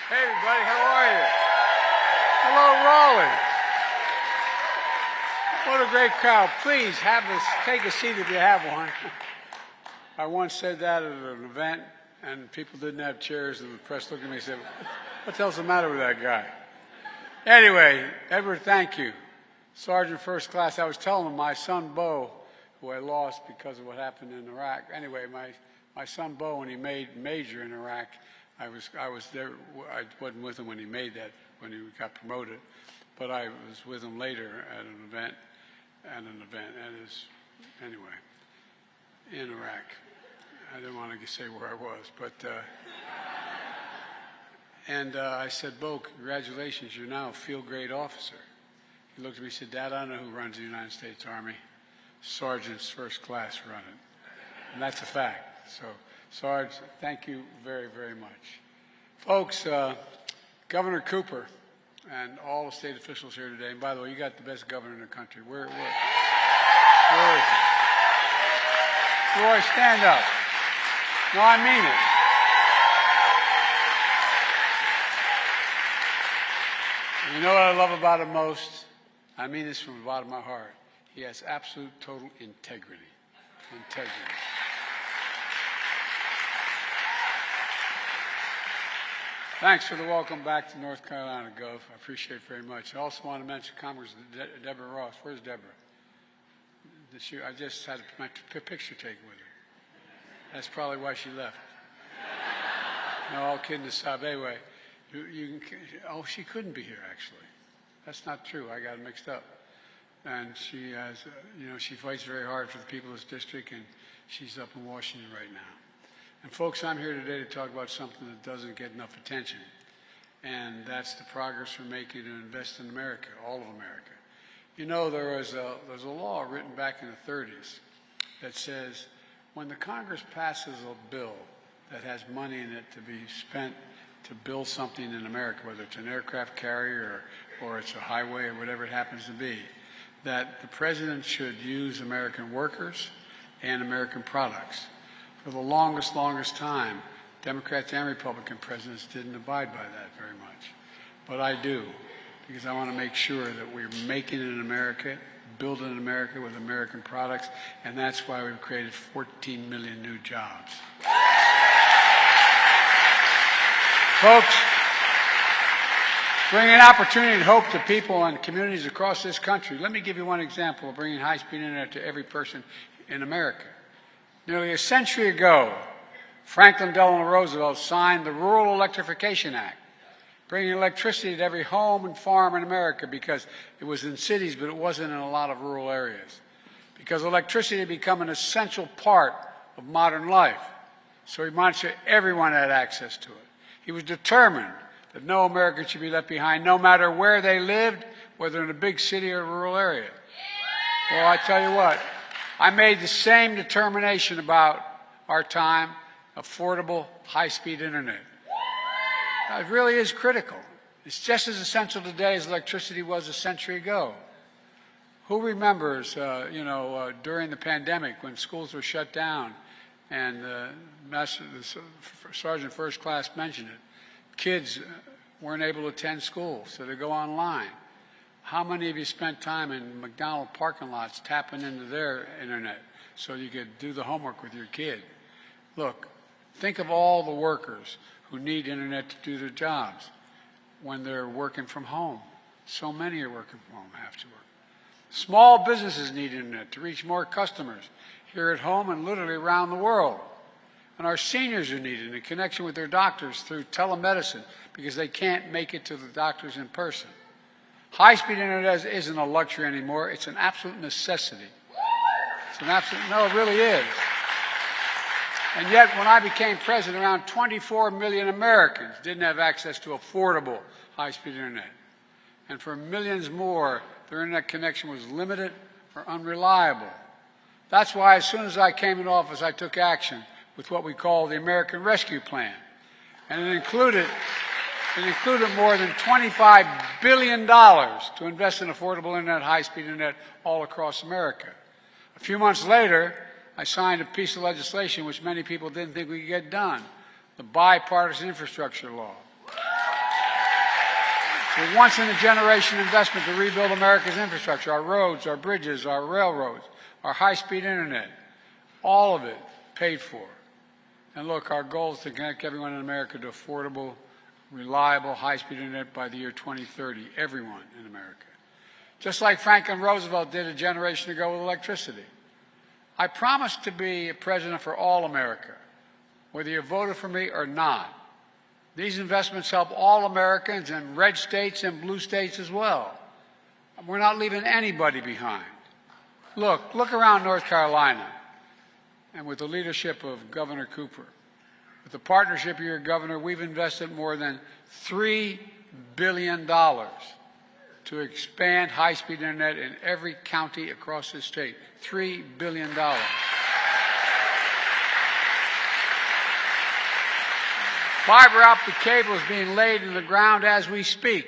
Hey, everybody, how are you? Hello, Raleigh. What a great crowd. Please take a seat if you have one. I once said that at an event, and people didn't have chairs, and the press looked at me and said, what the hell's the matter with that guy? Anyway, Edward, thank you. Sergeant First Class, I was telling him my son, Bo, who I lost because of what happened in Iraq. Anyway, my son, Bo, when he made Major in Iraq, I was there. I wasn't with him when he made that, when he got promoted, but I was with him later at an event, anyway, in Iraq. I didn't want to say where I was, but, I said, Bo, congratulations, you're now a field-grade officer. He looked at me and said, Dad, I don't know who runs the United States Army. Sergeants First Class run it. And that's a fact. So, Sarge, thank you very, very much. Folks, Governor Cooper and all the state officials here today, and by the way, you got the best governor in the country. Where is he? Roy, stand up. No, I mean it. You know what I love about him most? I mean this from the bottom of my heart. He has absolute, total integrity. Thanks for the welcome back to North Carolina, Gov. I appreciate it very much. I also want to mention Congressman Deborah Ross. Where's Deborah? I just had my picture taken with her. That's probably why she left. No, all kidding aside. Anyway, she couldn't be here, actually. That's not true. I got it mixed up. And she has, she fights very hard for the people of this district, and she's up in Washington right now. And folks, I'm here today to talk about something that doesn't get enough attention, and that's the progress we're making to invest in America, all of America. You know, there's a law written back in the 30s that says when the Congress passes a bill that has money in it to be spent to build something in America, whether it's an aircraft carrier or it's a highway or whatever it happens to be, that the president should use American workers and American products. For the longest time, Democrats and Republican presidents didn't abide by that very much. But I do, because I want to make sure that we're making it in America, building in America with American products, and that's why we've created 14 million new jobs. Folks, bringing opportunity and hope to people and communities across this country. Let me give you one example of bringing high-speed internet to every person in America. Nearly a century ago, Franklin Delano Roosevelt signed the Rural Electrification Act, bringing electricity to every home and farm in America because it was in cities, but it wasn't in a lot of rural areas. Because electricity had become an essential part of modern life. So he wanted sure everyone had access to it. He was determined that no American should be left behind, no matter where they lived, whether in a big city or a rural area. Well, I tell you what, I made the same determination about our time, affordable, high-speed internet. It really is critical. It's just as essential today as electricity was a century ago. Who remembers, during the pandemic when schools were shut down, and the Sergeant First Class mentioned it, kids weren't able to attend school, so they go online. How many of you spent time in McDonald's parking lots tapping into their internet so you could do the homework with your kid? Look, think of all the workers who need internet to do their jobs when they're working from home. So many are working from home, have to work. Small businesses need internet to reach more customers here at home and literally around the world. And our seniors are needed in connection with their doctors through telemedicine because they can't make it to the doctors in person. High-speed internet isn't a luxury anymore. It's an absolute necessity. No, it really is. And yet, when I became president, around 24 million Americans didn't have access to affordable high-speed internet. And for millions more, their internet connection was limited or unreliable. That's why, as soon as I came into office, I took action with what we call the American Rescue Plan. And it included more than $25 billion to invest in affordable internet, high-speed internet all across America. A few months later, I signed a piece of legislation which many people didn't think we could get done, the Bipartisan Infrastructure Law. A once-in-a-generation investment to rebuild America's infrastructure, our roads, our bridges, our railroads, our high-speed internet, all of it paid for. And look, our goal is to connect everyone in America to affordable, reliable, high-speed internet by the year 2030, everyone in America. Just like Franklin Roosevelt did a generation ago with electricity. I promise to be a president for all America, whether you voted for me or not. These investments help all Americans in red states and blue states as well. We're not leaving anybody behind. Look around North Carolina, and with the leadership of Governor Cooper, with the partnership of your governor, we've invested more than $3 billion to expand high-speed internet in every county across the state. $3 billion. Fiber optic cable is being laid in the ground as we speak.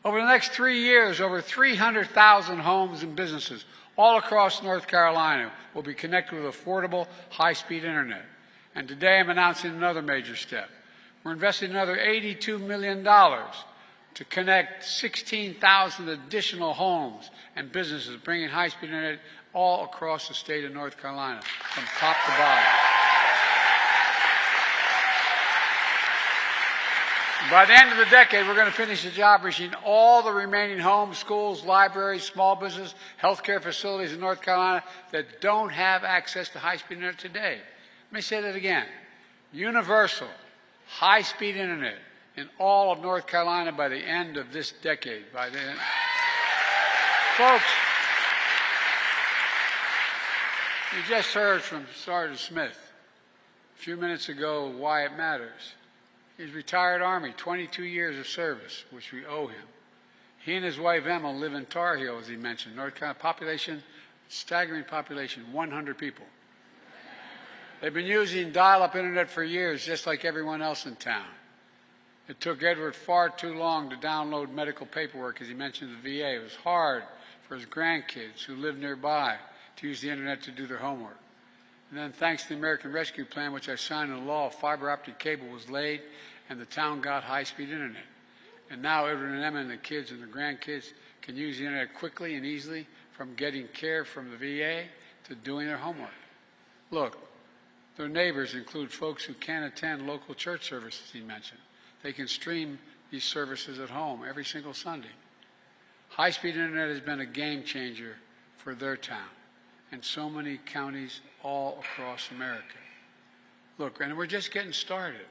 Over the next 3 years, over 300,000 homes and businesses all across North Carolina will be connected with affordable, high-speed internet. And today I'm announcing another major step. We're investing another $82 million to connect 16,000 additional homes and businesses, bringing high-speed internet all across the state of North Carolina, from top to bottom. By the end of the decade, we're going to finish the job reaching all the remaining homes, schools, libraries, small business, healthcare facilities in North Carolina that don't have access to high-speed internet today. Let me say that again. Universal, high-speed internet in all of North Carolina by the end of this decade. Folks, you just heard from Sergeant Smith a few minutes ago why it matters. He's retired Army, 22 years of service, which we owe him. He and his wife Emma live in Tar Heel, as he mentioned. North Carolina population, staggering population, 100 people. They've been using dial-up internet for years, just like everyone else in town. It took Edward far too long to download medical paperwork, as he mentioned the VA. It was hard for his grandkids who lived nearby to use the internet to do their homework. And then thanks to the American Rescue Plan, which I signed into law, fiber optic cable was laid and the town got high-speed internet. And now Edward and Emma and the kids and the grandkids can use the internet quickly and easily, from getting care from the VA to doing their homework. Look, their neighbors include folks who can't attend local church services, he mentioned. They can stream these services at home every single Sunday. High-speed internet has been a game changer for their town and so many counties all across America. Look, and we're just getting started.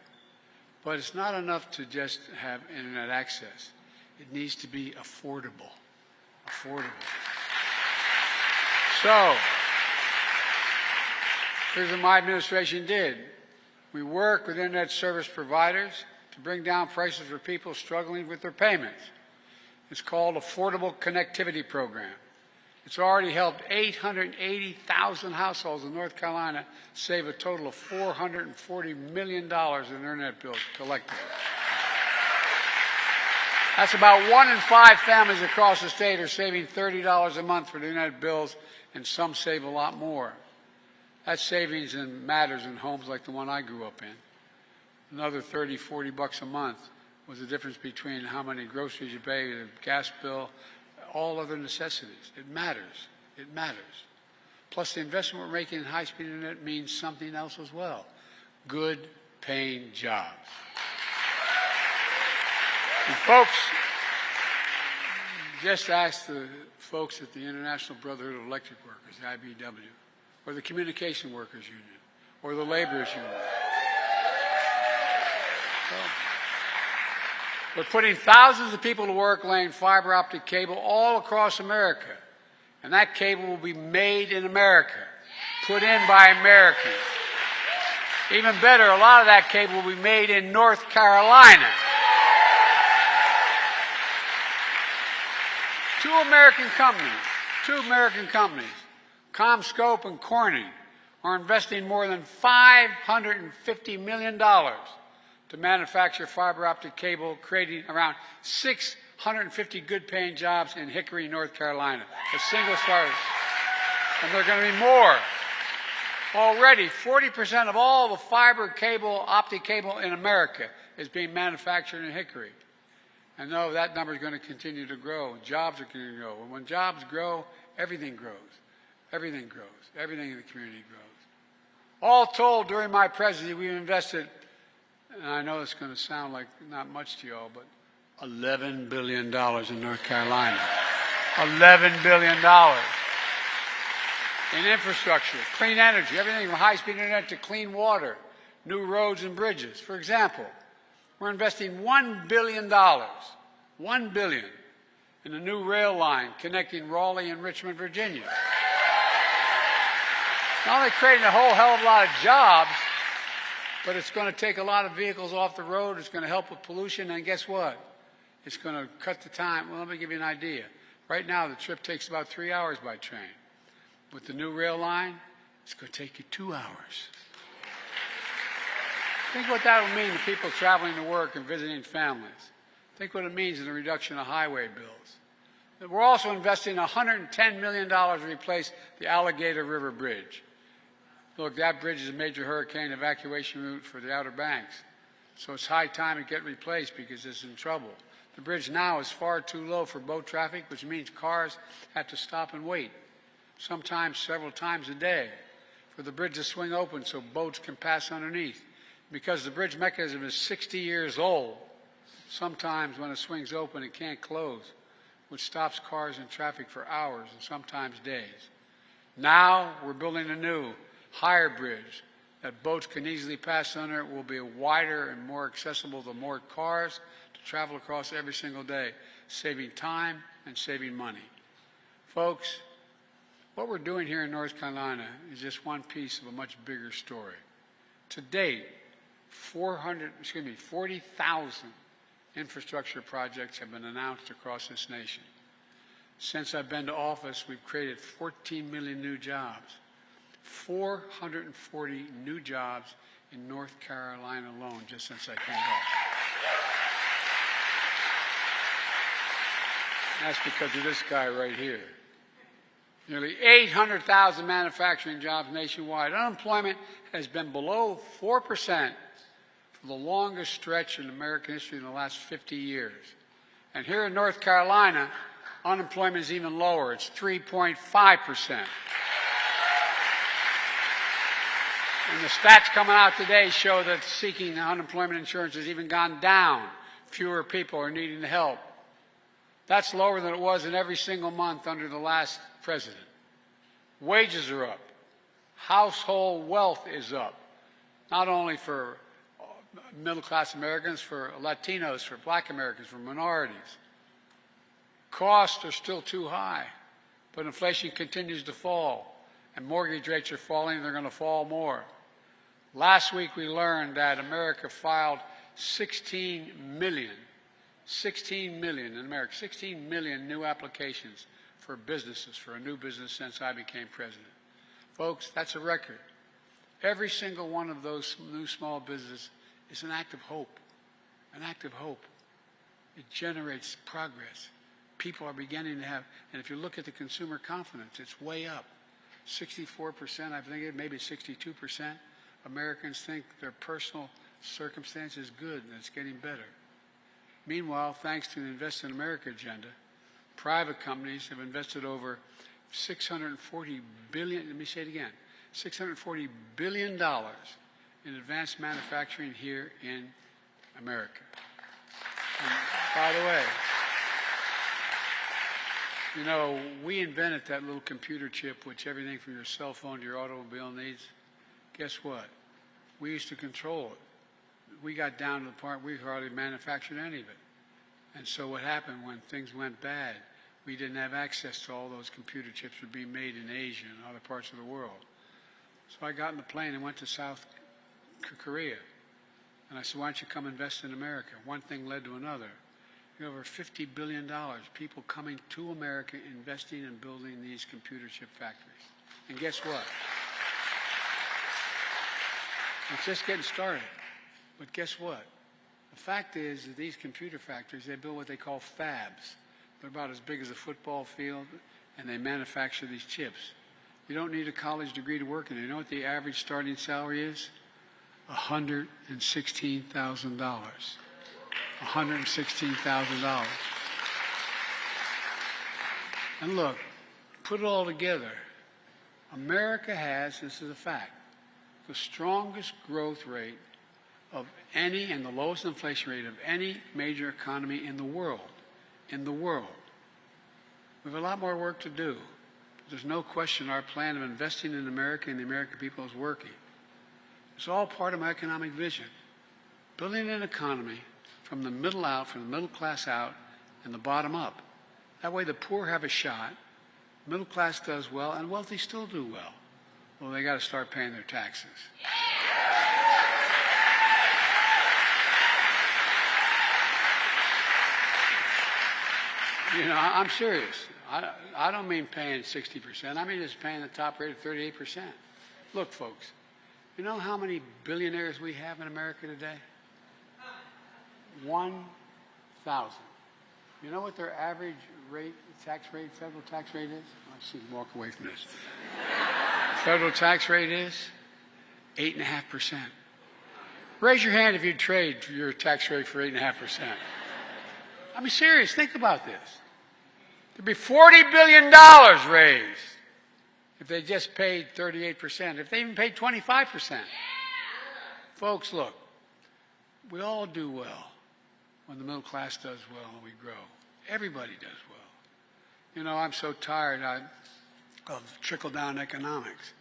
But it's not enough to just have internet access. It needs to be affordable. Affordable. So, here's what my administration did. We work with internet service providers to bring down prices for people struggling with their payments. It's called Affordable Connectivity Program. It's already helped 880,000 households in North Carolina save a total of $440 million in internet bills collectively. That's about 1 in 5 families across the state are saving $30 a month for the internet bills, and some save a lot more. That savings matters in homes like the one I grew up in. Another $30, $40 a month was the difference between how many groceries you pay, the gas bill, all other necessities. It matters. It matters. Plus, the investment we're making in high-speed internet means something else as well. Good paying jobs. And folks, just ask the folks at the International Brotherhood of Electric Workers, the IBEW, or the Communication Workers Union, or the Laborers Union. We're putting thousands of people to work laying fiber optic cable all across America. And that cable will be made in America, put in by Americans. Even better, a lot of that cable will be made in North Carolina. Two American companies, CommScope and Corning, are investing more than $550 million to manufacture fiber optic cable, creating around 650 good-paying jobs in Hickory, North Carolina. A single starter. And there are going to be more. Already, 40% of all the fiber cable, optic cable in America is being manufactured in Hickory. And no, that number is going to continue to grow. Jobs are going to grow. And when jobs grow, everything grows. Everything grows. Everything in the community grows. All told, during my presidency, we've invested, and I know it's going to sound like not much to you all, but $11 billion in North Carolina. $11 billion in infrastructure, clean energy, everything from high-speed internet to clean water, new roads and bridges. For example, we're investing $1 billion, $1 billion, in a new rail line connecting Raleigh and Richmond, Virginia. Not only creating a whole hell of a lot of jobs, but it's going to take a lot of vehicles off the road. It's going to help with pollution. And guess what? It's going to cut the time. Well, let me give you an idea. Right now, the trip takes about 3 hours by train. With the new rail line, it's going to take you 2 hours. Think what that will mean to people traveling to work and visiting families. Think what it means in the reduction of highway bills. We're also investing $110 million to replace the Alligator River Bridge. Look, that bridge is a major hurricane evacuation route for the Outer Banks. So it's high time it get replaced because it's in trouble. The bridge now is far too low for boat traffic, which means cars have to stop and wait, sometimes several times a day, for the bridge to swing open so boats can pass underneath. Because the bridge mechanism is 60 years old, sometimes when it swings open it can't close, which stops cars and traffic for hours and sometimes days. Now we're building a new, higher bridge that boats can easily pass under. It will be wider and more accessible to more cars to travel across every single day, saving time and saving money. Folks, what we're doing here in North Carolina is just one piece of a much bigger story. To date, 40,000 infrastructure projects have been announced across this nation. Since I've been to office, we've created 14 million new jobs. 440 new jobs in North Carolina alone just since I came to office. That's because of this guy right here. Nearly 800,000 manufacturing jobs nationwide. Unemployment has been below 4% for the longest stretch in American history in the last 50 years. And here in North Carolina, unemployment is even lower. It's 3.5%. And the stats coming out today show that seeking unemployment insurance has even gone down. Fewer people are needing the help. That's lower than it was in every single month under the last president. Wages are up. Household wealth is up. Not only for middle-class Americans, for Latinos, for black Americans, for minorities. Costs are still too high, but inflation continues to fall, and mortgage rates are falling, and they're going to fall more. Last week we learned that America filed 16 million in America, 16 million new applications for businesses, for a new business since I became president. Folks, that's a record. Every single one of those new small businesses is an act of hope, an act of hope. It generates progress. People are beginning to have, and if you look at the consumer confidence, it's way up. 64%, I think maybe 62%. Americans think their personal circumstance is good and it's getting better. Meanwhile, thanks to the Invest in America agenda, private companies have invested over $640 billion, let me say it again, $640 billion in advanced manufacturing here in America. And by the way, you know, we invented that little computer chip which everything from your cell phone to your automobile needs. Guess what? We used to control it. We got down to the point we hardly manufactured any of it. And so what happened when things went bad, we didn't have access to all those computer chips that were being made in Asia and other parts of the world. So I got in the plane and went to South Korea. And I said, why don't you come invest in America? One thing led to another. Over $50 billion, people coming to America, investing and building these computer chip factories. And guess what? It's just getting started. But guess what? The fact is that these computer factories, they build what they call fabs. They're about as big as a football field, and they manufacture these chips. You don't need a college degree to work in it. You know what the average starting salary is? $116,000. $116,000. And look, put it all together. America has, this is a fact, the strongest growth rate of any and the lowest inflation rate of any major economy in the world. In the world. We have a lot more work to do. There's no question our plan of investing in America and the American people is working. It's all part of my economic vision. Building an economy from the middle out, from the middle class out, and the bottom up. That way the poor have a shot, middle class does well, and wealthy still do well. Well, they got to start paying their taxes. You know, I'm serious. I don't mean paying 60%. I mean just paying the top rate of 38%. Look, folks, you know how many billionaires we have in America today? 1,000. You know what their average rate, federal tax rate is? I should walk away from this. Federal tax rate is 8.5%. Raise your hand if you'd trade for your tax rate for 8.5%. I mean, serious, think about this. There'd be $40 billion raised if they just paid 38%, if they even paid 25%. Folks, look, we all do well when the middle class does well and we grow. Everybody does well. You know, I'm so tired of trickle-down economics.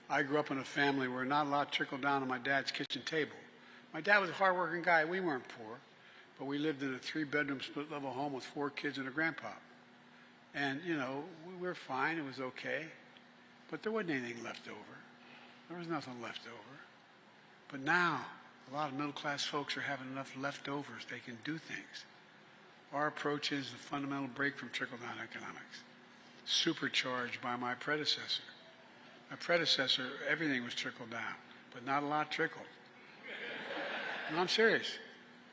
I grew up in a family where not a lot trickled down on my dad's kitchen table. My dad was a hard-working guy. We weren't poor, but we lived in a 3-bedroom split-level home with 4 kids and a grandpa. And, you know, we were fine. It was okay. But there wasn't anything left over. There was nothing left over. But now, a lot of middle-class folks are having enough leftovers. They can do things. Our approach is the fundamental break from trickle-down economics, supercharged by my predecessor. My predecessor, everything was trickled down, but not a lot trickled. And I'm serious.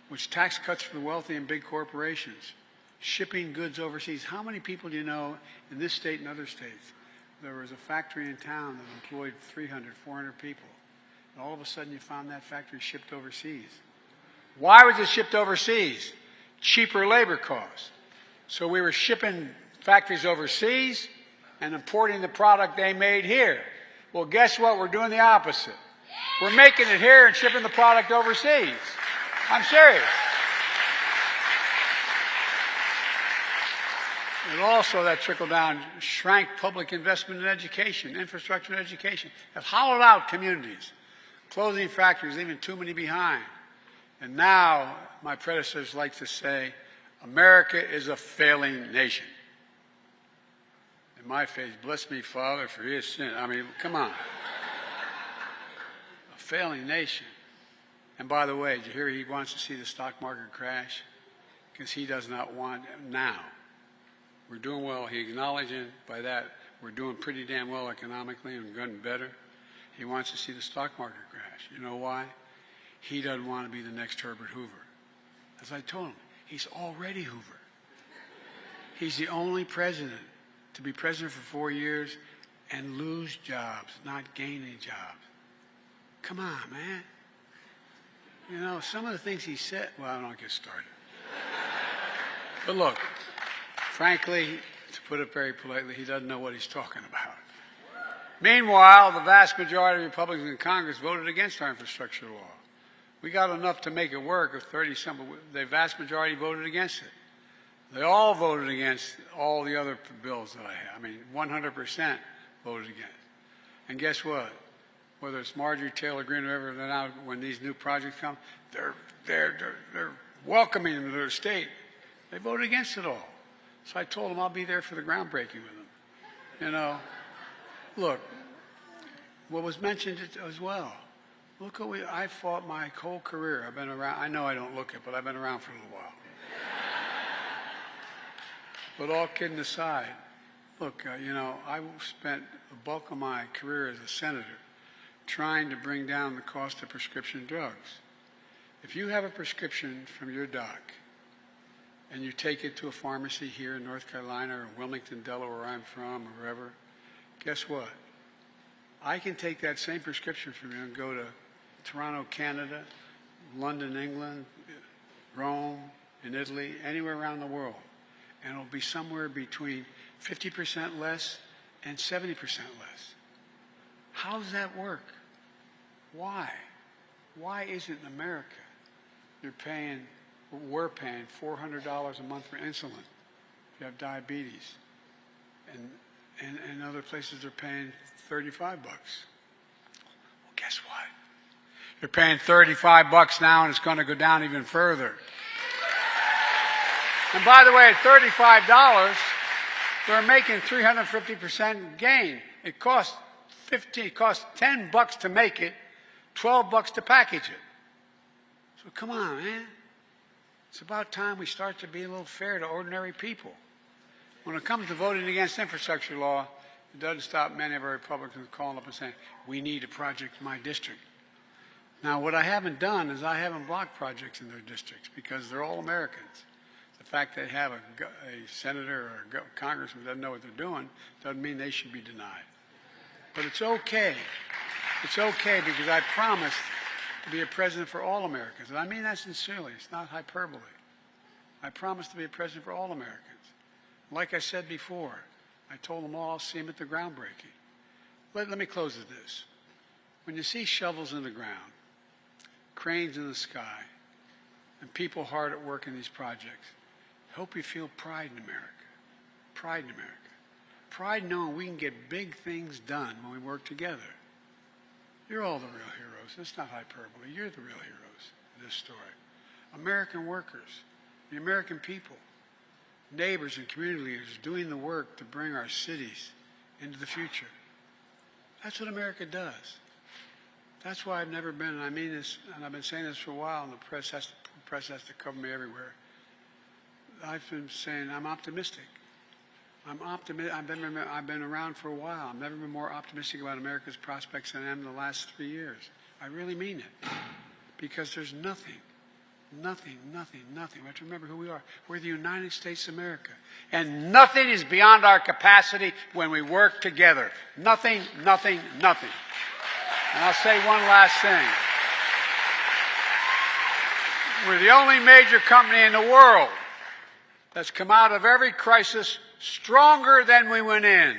Which tax cuts for the wealthy and big corporations, shipping goods overseas. How many people do you know in this state and other states? There was a factory in town that employed 300, 400 people. And all of a sudden you found that factory shipped overseas. Why was it shipped overseas? Cheaper labor costs. So we were shipping factories overseas and importing the product they made here. Well, guess what? We're doing the opposite. We're making it here and shipping the product overseas. I'm serious. And also that trickle-down shrank public investment in education, infrastructure and education, have hollowed out communities, closing factories, leaving too many behind. And now, my predecessors like to say, America is a failing nation. In my face, bless me, Father, for his sin. I mean, come on. A failing nation. And by the way, did you hear he wants to see the stock market crash? Because he does not want it now. We're doing well. He acknowledging by that we're doing pretty damn well economically and getting better. He wants to see the stock market crash. You know why? He doesn't want to be the next Herbert Hoover. As I told him, he's already Hoover. He's the only president to be president for 4 years and lose jobs, not gain any jobs. Come on, man. You know, some of the things he said, well, I don't get started. But look, frankly, to put it very politely, he doesn't know what he's talking about. Meanwhile, the vast majority of Republicans in Congress voted against our infrastructure law. We got enough to make it work of 30-some, but the vast majority voted against it. They all voted against all the other bills that I have. I mean, 100% voted against. And guess what? Whether it's Marjorie Taylor Greene or whoever, now when these new projects come, they're welcoming them to their state. They voted against it all. So I told them I'll be there for the groundbreaking with them. You know, look, what was mentioned as well. Look what I fought my whole career. I've been around. I know I don't look it, but I've been around for a little while. But all kidding aside, look, you know, I spent the bulk of my career as a senator trying to bring down the cost of prescription drugs. If you have a prescription from your doc and you take it to a pharmacy here in North Carolina or Wilmington, Delaware, where I'm from, or wherever, guess what? I can take that same prescription from you and go to Toronto, Canada, London, England, Rome, in Italy, anywhere around the world. And it'll be somewhere between 50% less and 70% less. How does that work? Why? Why isn't in America we're paying $400 a month for insulin if you have diabetes, and in other places they're paying $35. Well, guess what? You're paying $35 now, and it's going to go down even further. And by the way, at $35, they're making 350% gain. It costs $10 to make it, $12 to package it. So come on, man. It's about time we start to be a little fair to ordinary people. When it comes to voting against infrastructure law, it doesn't stop many of our Republicans calling up and saying, we need a project in my district. Now, what I haven't done is I haven't blocked projects in their districts because they're all Americans. The fact they have a senator or a congressman who doesn't know what they're doing doesn't mean they should be denied. But it's okay. It's okay because I promised to be a president for all Americans. And I mean that sincerely. It's not hyperbole. I promised to be a president for all Americans. Like I said before, I told them all I'll see them at the groundbreaking. Let me close with this. When you see shovels in the ground, cranes in the sky, and people hard at work in these projects, I hope you feel pride in America. Pride in America. Pride knowing we can get big things done when we work together. You're all the real heroes. It's not hyperbole. You're the real heroes in this story. American workers, the American people, neighbors and community leaders doing the work to bring our cities into the future. That's what America does. That's why I've never been, and I mean this, and I've been saying this for a while, and the press has to cover me everywhere. I've been saying I'm optimistic. I've been around for a while. I've never been more optimistic about America's prospects than I am in the last 3 years. I really mean it. Because there's nothing. We have to remember who we are. We're the United States of America. And nothing is beyond our capacity when we work together. Nothing. And I'll say one last thing. We're the only major company in the world that's come out of every crisis stronger than we went in.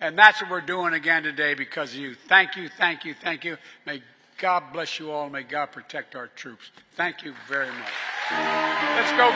And that's what we're doing again today because of you. Thank you. May God bless you all. May God protect our troops. Thank you very much. Let's go.